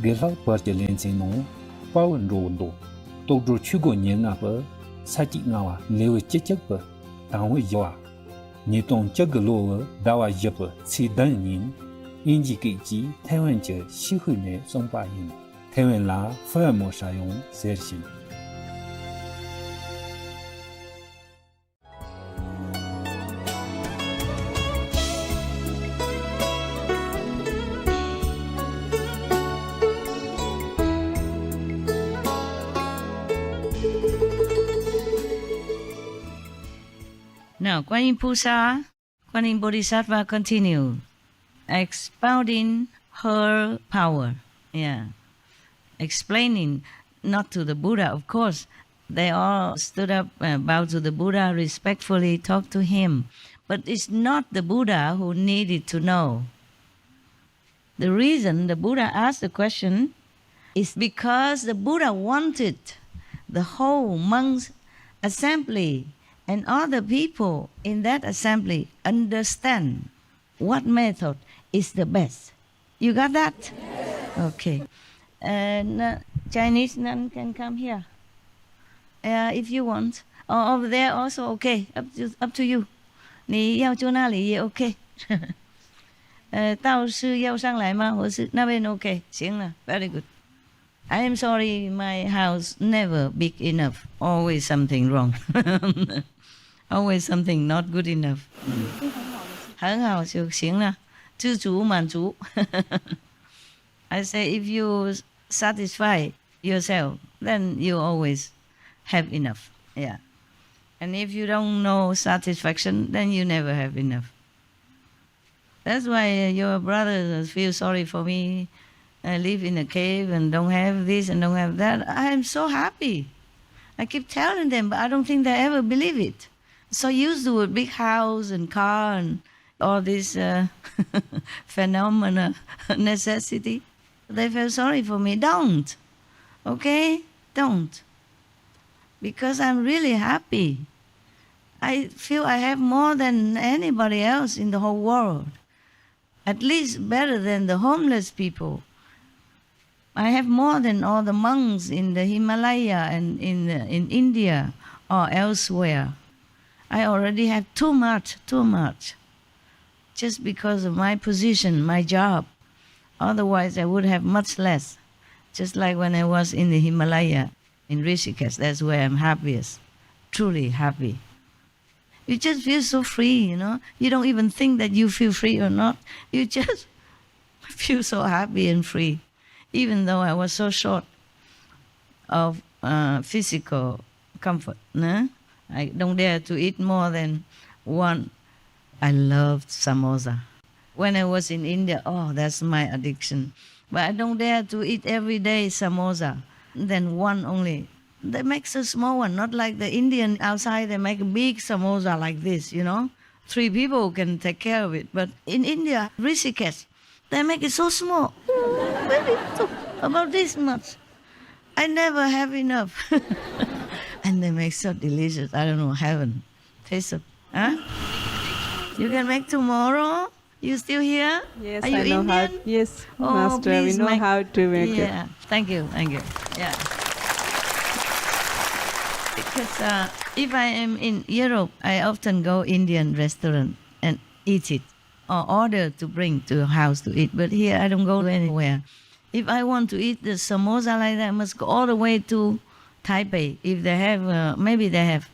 Gerhard Bartelin Sino, Powen Rondo, Dr. Chugo Nyenapa, Sati Nawa, Leo Chichapa, Tanwa Yawa, Niton Chagaloa, Dawa Japa, Si Danin, Inji Kiji, Taiwan Je, Shihune, Songpayin, Taiwan La, Famo Shayon, Sersi. Now, Guan Yin Pusa, Guan Yin Bodhisattva continue expounding her power. Yeah. Explaining, not to the Buddha, of course. They all stood up, bowed to the Buddha, respectfully talked to him. But it's not the Buddha who needed to know. The reason the Buddha asked the question is because the Buddha wanted the whole monks' assembly and other people in that assembly understand what method is the best. You got that? Yes. Okay. And Chinese nun can come here if you want. Or over there also, okay. Up to you. 你要住那里也 OK 道士要上来吗？或是那边 OK 行了 Very good. I am sorry, my house never big enough. Always something wrong. Always something not good enough. 很好就行了，知足满足。I say if you satisfy yourself, then you always have enough. Yeah. And if you don't know satisfaction, then you never have enough. That's why your brothers feel sorry for me. I live in a cave and don't have this and don't have that. I am so happy. I keep telling them, but I don't think they ever believe it. So used to a big house and car and all this phenomena, necessity. They feel sorry for me. Don't. Okay? Don't. Because I'm really happy. I feel I have more than anybody else in the whole world. At least better than the homeless people. I have more than all the monks in the Himalaya and in India or elsewhere. I already have too much. Just because of my position, my job. Otherwise, I would have much less. Just like when I was in the Himalaya, in Rishikesh, that's where I'm happiest. Truly happy. You just feel so free, you know. You don't even think that you feel free or not. You just feel so happy and free. Even though I was so short of physical comfort. No? I don't dare to eat more than one. I loved samosa. When I was in India, oh, that's my addiction. But I don't dare to eat every day samosa. Then one only. They make so small one, not like the Indian outside. They make a big samosa like this, you know. 3 people can take care of it. But in India, Rishikesh, they make it so small. Very little, about this much. I never have enough. And they make so delicious. I don't know, heaven. Taste it. Huh? You can make tomorrow? You still here? Yes, Are you I know Indian? how. Yes, Oh, Master, we please know make- how to make it. Yeah, thank you. Yeah. Because if I am in Europe, I often go Indian restaurant and eat it or order to bring to your house to eat. But here I don't go anywhere. If I want to eat the samosa like that, I must go all the way to Taipei. If they have, maybe they have,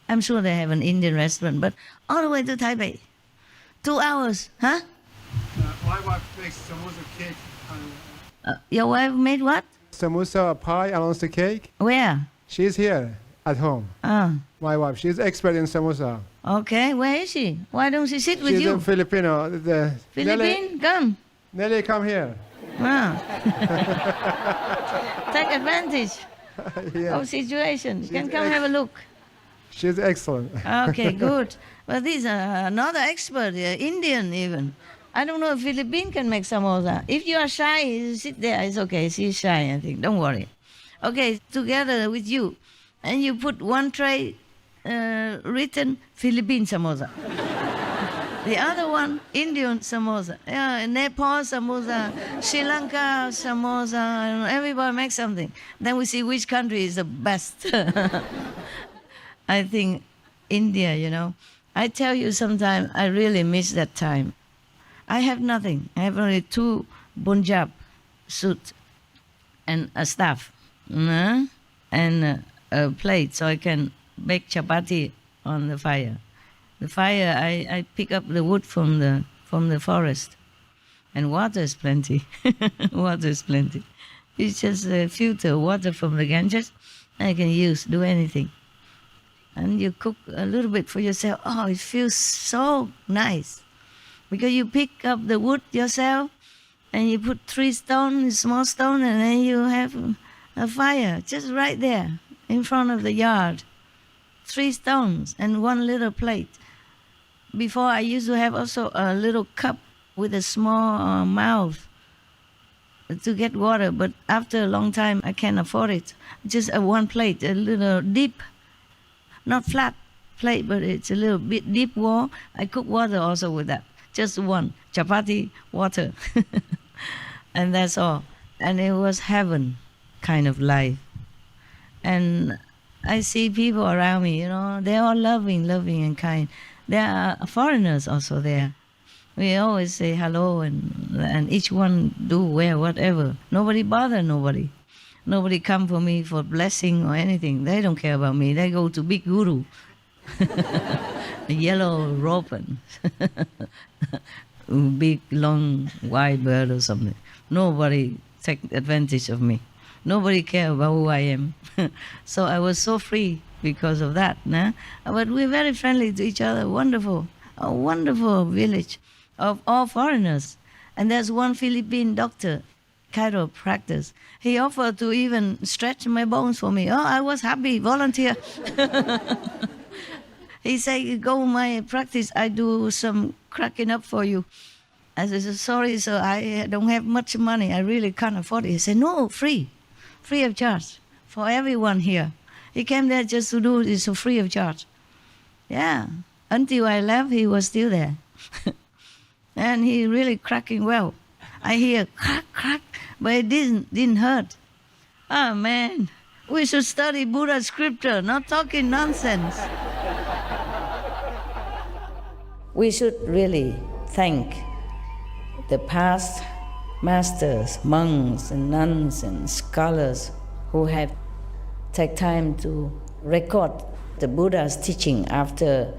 I'm sure they have an Indian restaurant, but all the way to Taipei. 2 hours, huh? My wife makes samosa cake. Your wife made what? Samosa pie and the cake. Where? She's here at home. My wife, she's expert in samosa. Okay, where is she? Why don't she sit with She's you? a Filipino. Philippine, come. Nelly, come here. Take advantage Yeah. of situation. You can She's come have a look. She's excellent. Okay, good. But this another expert, Indian even. I don't know if Philippine can make samosa. If you are shy, you sit there. It's okay. She's shy, I think. Don't worry. Okay, together with you. And you put one tray written Philippine samosa. The other one, Indian samosa, Nepal samosa, Sri Lanka samosa, and everybody makes something. Then we see which country is the best. I think India, I tell you sometimes I really miss that time. I have nothing. I have only 2 Punjab suits and a staff and a plate so I can bake chapati on the fire. The fire, I pick up the wood from the forest, and water is plenty. Water is plenty. It's just filter water from the Ganges. I can do anything. And you cook a little bit for yourself. Oh, it feels so nice because you pick up the wood yourself, and you put 3 stones, small stone, and then you have a fire just right there in front of the yard. 3 stones and 1 little plate. Before I used to have also a little cup with a small mouth to get water, but after a long time I can't afford it. Just 1 plate, a little deep, not flat plate, but it's a little bit deep wall. I cook water also with that. Just 1, chapati, water. And that's all. And it was heaven kind of life. And I see people around me, they're all loving and kind. There are foreigners also there. We always say hello and each one do wear whatever. Nobody bother nobody. Nobody come for me for blessing or anything. They don't care about me. They go to big guru. A yellow robe and big, long, white bird or something. Nobody take advantage of me. Nobody care about who I am. So I was so free because of that. But we're very friendly to each other. Wonderful. A wonderful village of all foreigners. And there's one Philippine doctor, chiropractor. He offered to even stretch my bones for me. Oh, I was happy, volunteer. He said, go my practice, I do some cracking up for you. I said, sorry, sir, I don't have much money. I really can't afford it. He said, no, free of charge for everyone here. He came there just to do this for free of charge. Yeah, until I left, he was still there. And he really cracking well. I hear crack, crack, but it didn't hurt. Oh, man, we should study Buddha scripture, not talking nonsense. We should really thank the past masters, monks and nuns and scholars who have taken time to record the Buddha's teaching after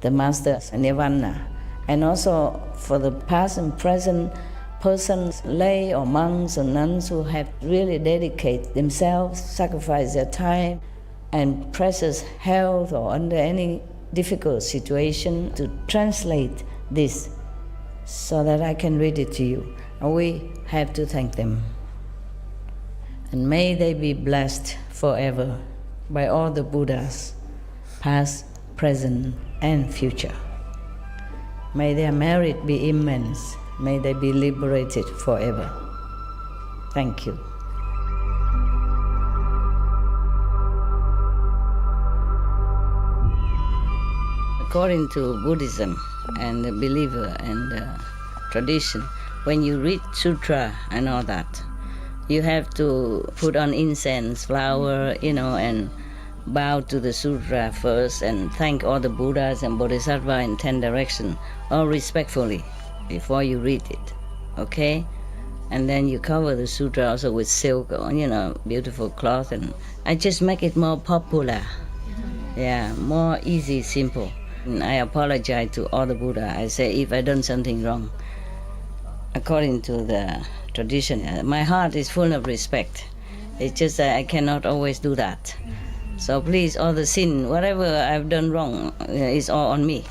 the master's nirvana. And also for the past and present persons, lay or monks or nuns who have really dedicated themselves, sacrificed their time and precious health or under any difficult situation to translate this so that I can read it to you. And we have to thank them. And may they be blessed forever by all the Buddhas, past, present, and future. May their merit be immense. May they be liberated forever. Thank you. According to Buddhism and the believer and the tradition, when you read sutra and all that, you have to put on incense, flower, and bow to the sutra first and thank all the Buddhas and Bodhisattvas in 10 directions, all respectfully, before you read it, okay? And then you cover the sutra also with silk or, beautiful cloth, and I just make it more popular. Yeah, more easy, simple. And I apologize to all the Buddha. I say if I done something wrong, according to the tradition, my heart is full of respect. It's just that I cannot always do that. So please, all the sin, whatever I've done wrong, is all on me.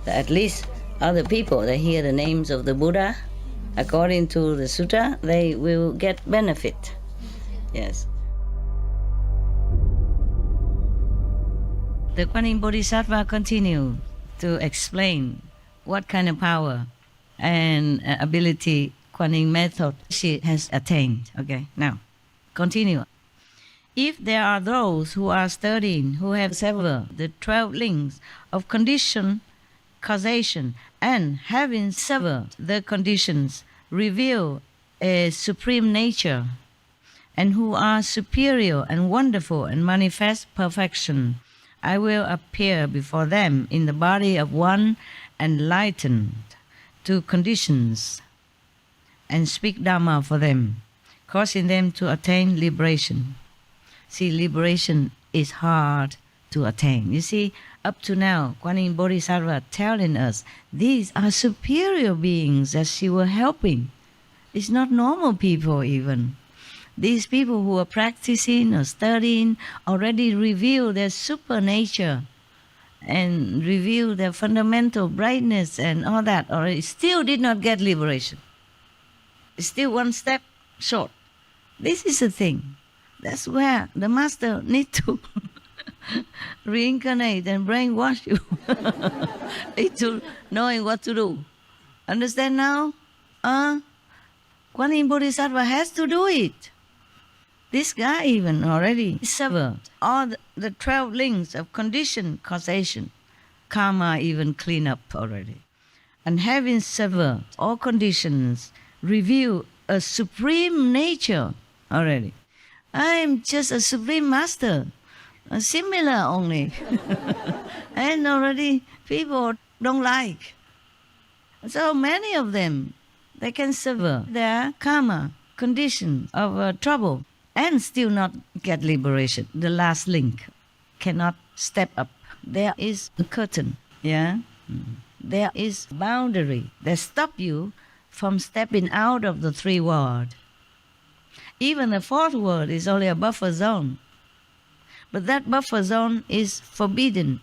At least other people, they hear the names of the Buddha, according to the sutta, they will get benefit. Yes. The Kuan Yin Bodhisattva continue to explain what kind of power and ability Kuan Yin method she has attained. Okay, now, continue. If there are those who are studying, who have severed the 12 links of conditioned causation, and having severed the conditions, reveal a supreme nature, and who are superior and wonderful and manifest perfection, I will appear before them in the body of one enlightened to conditions and speak Dhamma for them, causing them to attain liberation. See, liberation is hard to attain. You see, up to now, Kuan Yin Bodhisattva telling us these are superior beings that she was helping. It's not normal people even. These people who are practicing or studying already reveal their super nature and reveal their fundamental brightness and all that already, still did not get liberation. Still one step short. This is the thing. That's where the master need to reincarnate and brainwash you into knowing what to do. Understand now? Kuan Yin Bodhisattva has to do it. This guy even already severed all the 12 links of condition, causation, karma even clean up already. And having severed all conditions, reveal a supreme nature already. I am just a supreme master, similar only. And already people don't like. So many of them, they can sever their karma, condition of trouble, and still not get liberation. The last link cannot step up. There is a curtain, yeah? There is boundary that stop you from stepping out of the 3 world. Even the 4th world is only a buffer zone. But that buffer zone is forbidden.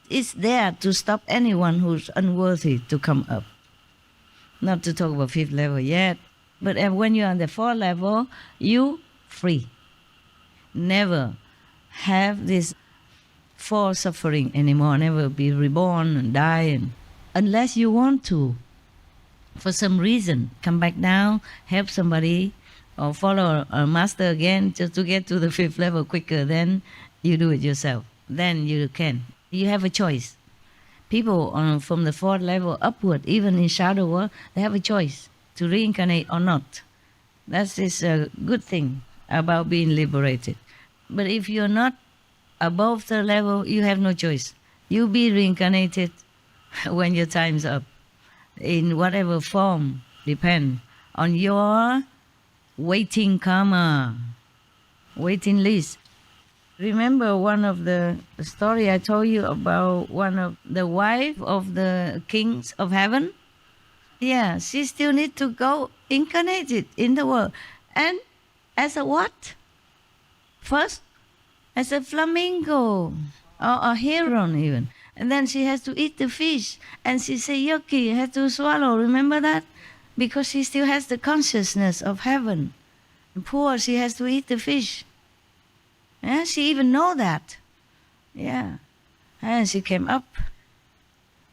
It's there to stop anyone who's unworthy to come up. Not to talk about 5th level yet, but when you're on the 4th level, you free. Never have this 4 suffering anymore, never be reborn and die, unless you want to. For some reason, come back down, help somebody, or follow a master again just to get to the 5th level quicker, then you do it yourself. Then you can. You have a choice. People from the 4th level upward, even in shadow world, they have a choice to reincarnate or not. That is a good thing about being liberated. But if you're not above the level, you have no choice. You'll be reincarnated when your time's up, in whatever form, depend on your waiting karma, waiting list. Remember one of the story I told you about one of the wife of the kings of heaven? Yeah, she still need to go incarnated in the world. And as a what? First, as a flamingo or a heron even. And then she has to eat the fish. And she say, yucky, has to swallow. Remember that? Because she still has the consciousness of heaven. And poor, she has to eat the fish. Yeah, she even know that. Yeah. And she came up.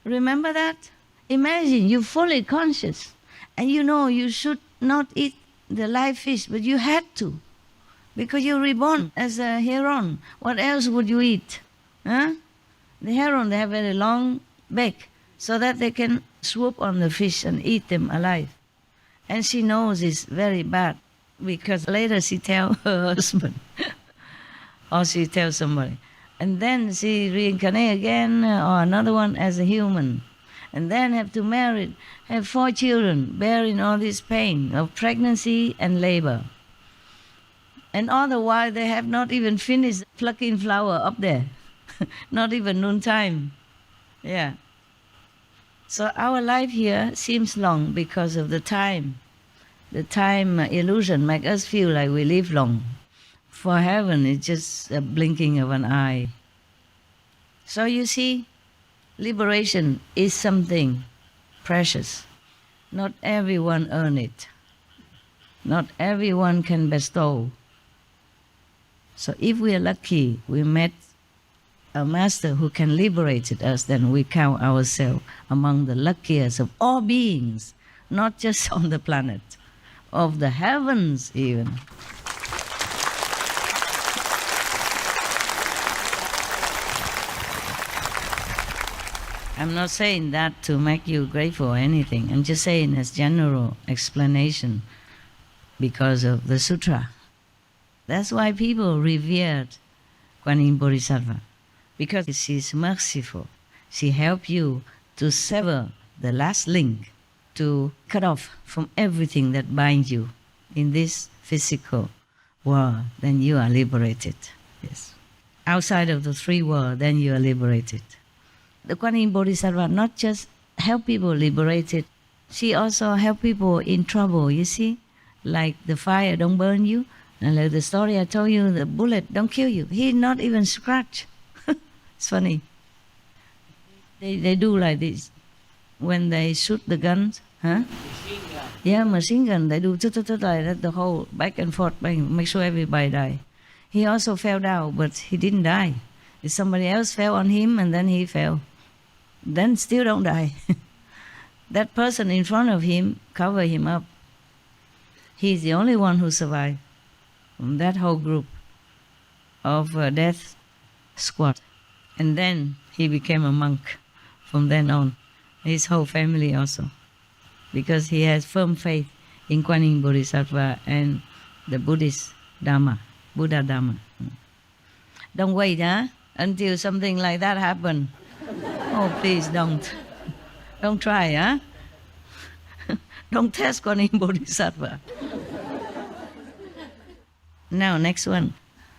Remember that? Imagine you're fully conscious. And you know you should not eat the live fish, but you had to. Because you're reborn as a heron. What else would you eat? Huh? The heron, they have very long beak, so that they can swoop on the fish and eat them alive. And she knows it's very bad, because later she tell her husband, or she tells somebody. And then she reincarnate again, or another one as a human. And then have to marry, have 4 children, bearing all this pain of pregnancy and labor. And all the while they have not even finished plucking flower up there. Not even noontime. Yeah. So our life here seems long because of the time. The time illusion makes us feel like we live long. For heaven, it's just a blinking of an eye. So you see, liberation is something precious. Not everyone earn it. Not everyone can bestow. So if we are lucky, we met a master who can liberate us, then we count ourselves among the luckiest of all beings, not just on the planet, of the heavens even. I'm not saying that to make you grateful or anything. I'm just saying as general explanation because of the sutra. That's why people revered Kuan Yin Bodhisattva, because she's merciful. She helps you to sever the last link, to cut off from everything that binds you in this physical world. Then you are liberated. Yes. Outside of the three worlds, then you are liberated. The Kuan Yin Bodhisattva not just help people liberated, she also help people in trouble, you see? Like the fire don't burn you, and like the story I told you, the bullet don't kill you. He not even scratch. It's funny. They do like this. When they shoot the guns, huh? Machine gun. Yeah, machine gun. They do like that, the whole back and forth, make sure everybody die. He also fell down, but he didn't die. If somebody else fell on him and then he fell, then still don't die. That person in front of him cover him up. He's the only one who survived from that whole group of death squad. And then he became a monk from then on. His whole family also. Because he has firm faith in Kuan Yin Bodhisattva and the Buddhist Dharma, Buddha Dharma. Don't wait, until something like that happen. Oh, please don't. Don't try, Don't test Kuan Yin Bodhisattva. Now, next one.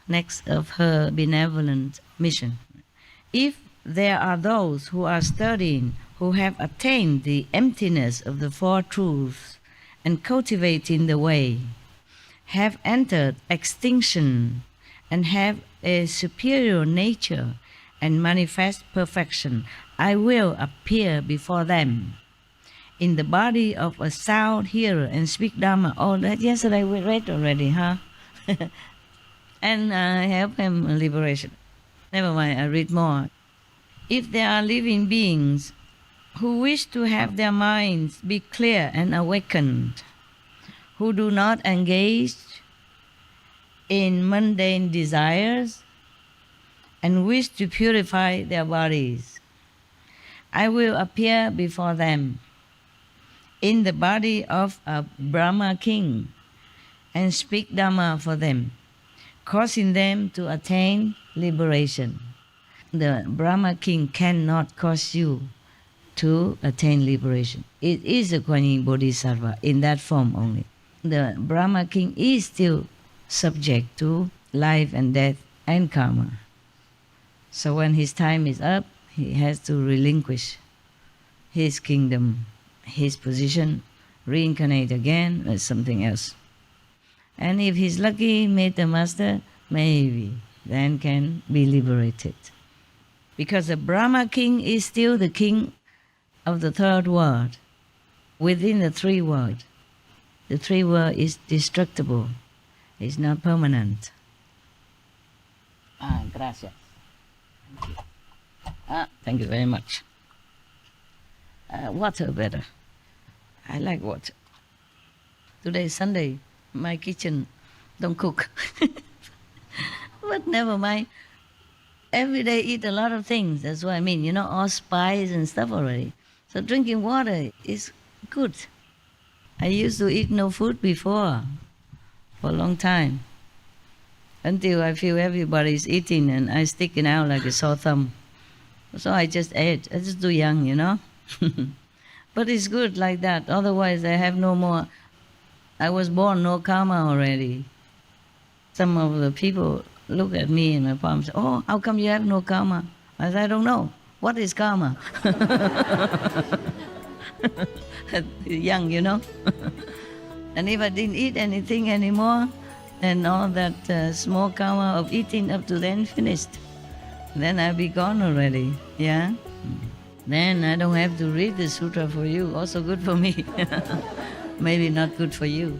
Next of her benevolent mission. If there are those who are studying, who have attained the emptiness of the Four Truths and cultivating the way, have entered extinction and have a superior nature and manifest perfection, I will appear before them in the body of a sound hearer and speak Dharma. Oh, that yesterday we read already, huh? And help him liberation. Never mind, I read more. If there are living beings who wish to have their minds be clear and awakened, who do not engage in mundane desires and wish to purify their bodies, I will appear before them in the body of a Brahma king and speak Dhamma for them, causing them to attain liberation. The Brahma king cannot cause you to attain liberation. It is a Kuan Yin Bodhisattva in that form only. The Brahma king is still subject to life and death and karma. So when his time is up, he has to relinquish his kingdom, his position, reincarnate again as something else. And if he's lucky, meet the master, maybe then can be liberated. Because the Brahma king is still the king of the third world, within the three worlds. The three world is destructible, it's not permanent. Gracias. Thank you. Thank you very much. Water better. I like water. Today is Sunday. My kitchen don't cook. But never mind. Every day eat a lot of things. That's what I mean. All spice and stuff already. So drinking water is good. I used to eat no food before for a long time. Until I feel everybody's eating and I sticking out like a sore thumb. So I just ate. I just too young, But it's good like that. Otherwise I have no more. I was born no karma already. Some of the people look at me and my palm say, oh, how come you have no karma? I said, I don't know. What is karma? Young, And if I didn't eat anything anymore, then all that small karma of eating up to then finished. Then I'll be gone already, yeah? Then I don't have to read the sutra for you. Also good for me. Maybe not good for you.